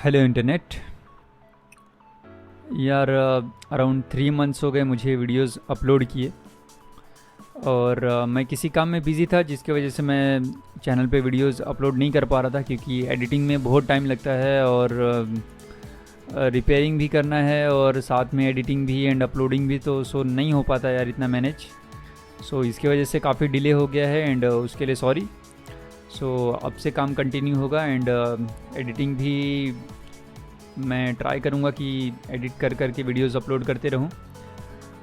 Hello internet यार, around 3 months हो गए मुझे वीडियोस अपलोड किए। और मैं किसी काम में बिज़ी था जिसकी वजह से मैं चैनल पे वीडियोस अपलोड नहीं कर पा रहा था, क्योंकि एडिटिंग में बहुत टाइम लगता है और रिपेयरिंग भी करना है और साथ में एडिटिंग भी एंड अपलोडिंग भी, तो सो नहीं हो पाता यार इतना मैनेज। सो इसकी वजह से काफ़ी डिले हो गया है एंड उसके लिए सॉरी। सो अब से काम कंटिन्यू होगा एंड एडिटिंग भी मैं ट्राई करूँगा कि एडिट कर करके वीडियोस अपलोड करते रहूँ।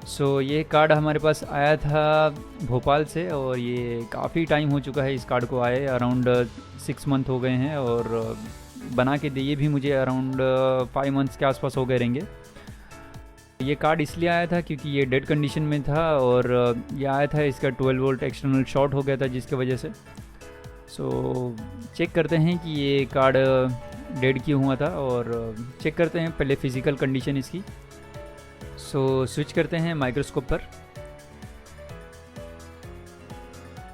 सो ये कार्ड हमारे पास आया था भोपाल से और ये काफ़ी टाइम हो चुका है इस कार्ड को आए, अराउंड 6 मंथ हो गए हैं और बना के दिए भी मुझे अराउंड 5 मंथ्स के आसपास हो गए रहेंगे। ये कार्ड इसलिए आया था क्योंकि ये डेड कंडीशन में था और ये आया था, इसका 12 वोल्ट एक्सटर्नल शॉर्ट हो गया था जिसकी वजह से। सो चेक करते हैं कि ये कार्ड डेड क्यों हुआ था और चेक करते हैं पहले फ़िज़िकल कंडीशन इसकी। सो स्विच करते हैं माइक्रोस्कोप पर।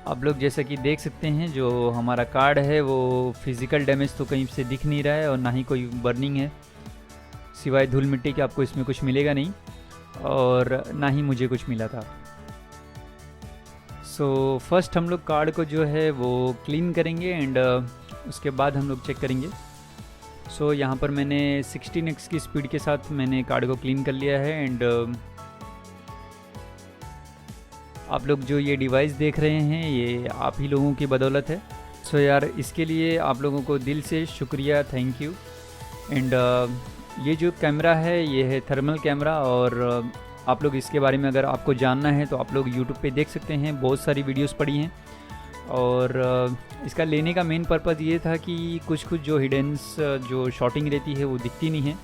आप लोग जैसा कि देख सकते हैं जो हमारा कार्ड है वो फिज़िकल डैमेज तो कहीं से दिख नहीं रहा है और ना ही कोई बर्निंग है, सिवाय धूल मिट्टी के आपको इसमें कुछ मिलेगा नहीं और ना ही मुझे कुछ मिला था। सो फर्स्ट हम लोग कार्ड को जो है वो क्लीन करेंगे एंड उसके बाद हम लोग चेक करेंगे। सो यहाँ पर मैंने 16x की स्पीड के साथ मैंने कार्ड को क्लीन कर लिया है एंड आप लोग जो ये डिवाइस देख रहे हैं ये आप ही लोगों की बदौलत है। सो यार इसके लिए आप लोगों को दिल से शुक्रिया, थैंक यू। एंड ये जो कैमरा है ये है थर्मल कैमरा और आप लोग इसके बारे में अगर आपको जानना है तो आप लोग यूट्यूब पे देख सकते हैं, बहुत सारी वीडियोस पड़ी हैं। और इसका लेने का मेन पर्पज़ ये था कि कुछ जो हिडन्स जो शॉटिंग रहती है वो दिखती नहीं है।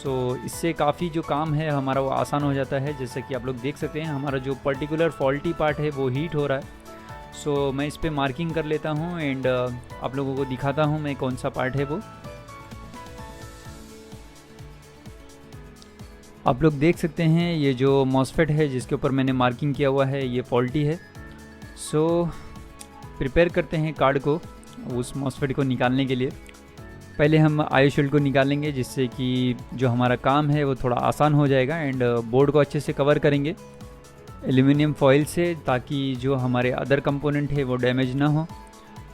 सो इससे काफ़ी जो काम है हमारा वो आसान हो जाता है। जैसे कि आप लोग देख सकते हैं हमारा जो पर्टिकुलर फॉल्टी पार्ट है वो हीट हो रहा है। सो मैं इस पर मार्किंग कर लेता हूँ एंड आप लोगों को दिखाता हूँ मैं कौन सा पार्ट है वो। आप लोग देख सकते हैं ये जो मॉसफेट है जिसके ऊपर मैंने मार्किंग किया हुआ है ये फॉल्टी है। सो प्रिपेयर करते हैं कार्ड को उस मॉसफेट को निकालने के लिए। पहले हम आयो शील्ड को निकालेंगे जिससे कि जो हमारा काम है वो थोड़ा आसान हो जाएगा एंड बोर्ड को अच्छे से कवर करेंगे एल्यूमिनियम फॉइल से, ताकि जो हमारे अदर कंपोनेंट है वो डैमेज ना हो।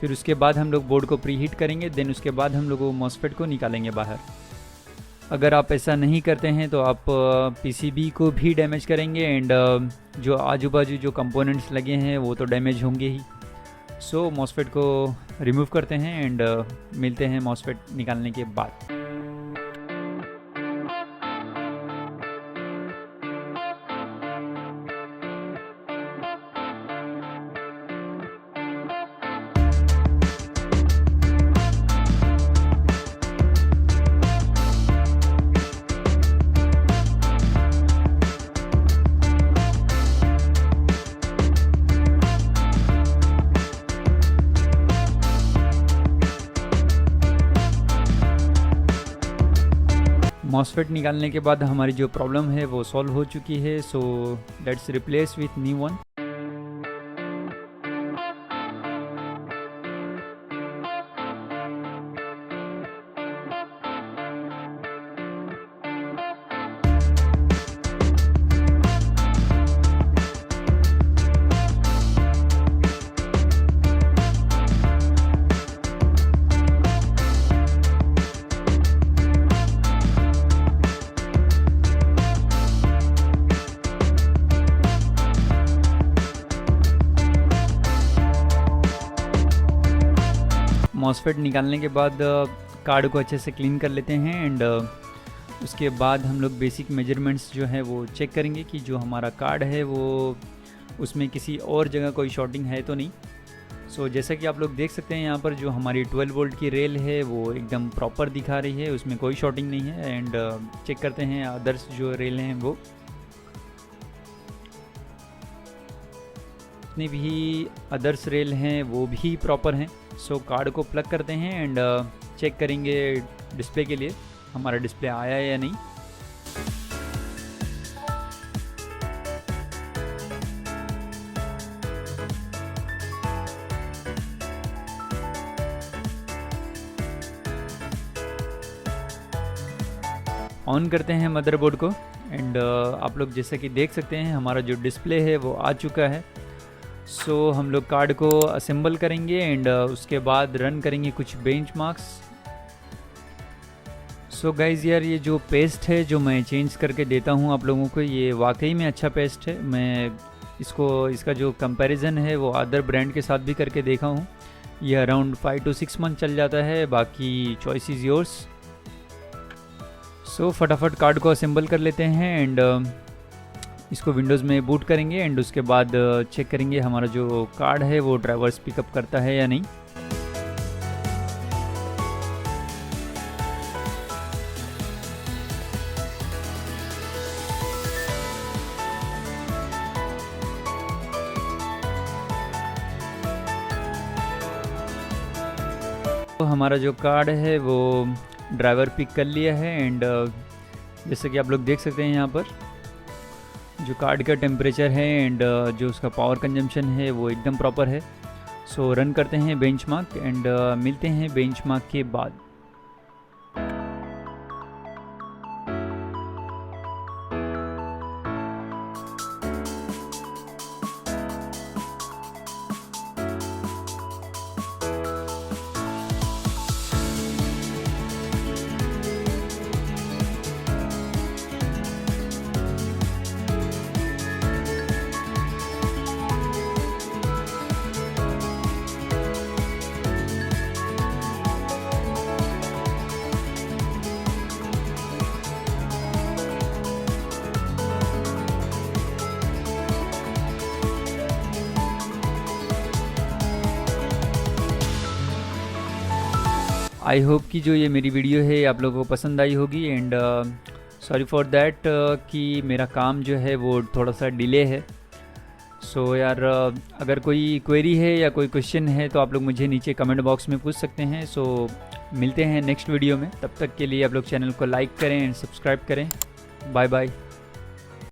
फिर उसके बाद हम लोग बोर्ड को प्री हीट करेंगे, देन उसके बाद हम लोग वो मॉसफेट को निकालेंगे बाहर। अगर आप ऐसा नहीं करते हैं तो आप पीसीबी को भी डैमेज करेंगे एंड जो आजू बाजू जो कंपोनेंट्स लगे हैं वो तो डैमेज होंगे ही। सो मॉसफेट को रिमूव करते हैं एंड मिलते हैं मॉसफेट निकालने के बाद। मॉसफेट निकालने के बाद हमारी जो प्रॉब्लम है वो सॉल्व हो चुकी है। So let's replace with new one. MOSFET निकालने के बाद कार्ड को अच्छे से क्लीन कर लेते हैं एंड उसके बाद हम लोग बेसिक मेजरमेंट्स जो है वो चेक करेंगे कि जो हमारा कार्ड है वो उसमें किसी और जगह कोई शॉर्टिंग है तो नहीं। सो जैसा कि आप लोग देख सकते हैं यहाँ पर जो हमारी 12 वोल्ट की रेल है वो एकदम प्रॉपर दिखा रही है, उसमें कोई शॉर्टिंग नहीं है। एंड चेक करते हैं अदर्स जो रेल हैं वो जितनी भी अदर्स रेल हैं वो भी प्रॉपर हैं। सो कार्ड को प्लग करते हैं एंड चेक करेंगे डिस्प्ले के लिए हमारा डिस्प्ले आया है या नहीं। ऑन करते हैं मदरबोर्ड को एंड आप लोग जैसे कि देख सकते हैं हमारा जो डिस्प्ले है वो आ चुका है। सो हम लोग कार्ड को असेंबल करेंगे एंड उसके बाद रन करेंगे कुछ बेंचमार्क्स। सो गाइज़ यार, ये जो पेस्ट है जो मैं चेंज करके देता हूँ आप लोगों को, ये वाकई में अच्छा पेस्ट है। मैं इसका जो कंपैरिजन है वो अदर ब्रांड के साथ भी करके देखा हूँ। ये अराउंड 5 to 6 मंथ चल जाता है, बाकी चॉइस इज़ योर्स। सो फटाफट कार्ड को असेंबल कर लेते हैं एंड इसको विंडोज़ में बूट करेंगे एंड उसके बाद चेक करेंगे हमारा जो कार्ड है वो ड्राइवर्स पिकअप करता है या नहीं। तो हमारा जो कार्ड है वो ड्राइवर पिक कर लिया है एंड जैसे कि आप लोग देख सकते हैं यहाँ पर जो कार्ड का टेम्परेचर है एंड जो उसका पावर कंजम्पशन है वो एकदम प्रॉपर है। सो रन करते हैं बेंचमार्क एंड मिलते हैं बेंचमार्क के बाद। आई होप कि जो ये मेरी वीडियो है आप लोगों को पसंद आई होगी एंड सॉरी फॉर दैट कि मेरा काम जो है वो थोड़ा सा डिले है। सो यार अगर कोई क्वेरी है या कोई क्वेश्चन है तो आप लोग मुझे नीचे कमेंट बॉक्स में पूछ सकते हैं। सो मिलते हैं नेक्स्ट वीडियो में, तब तक के लिए आप लोग चैनल को लाइक करें एंड सब्सक्राइब करें। Bye bye.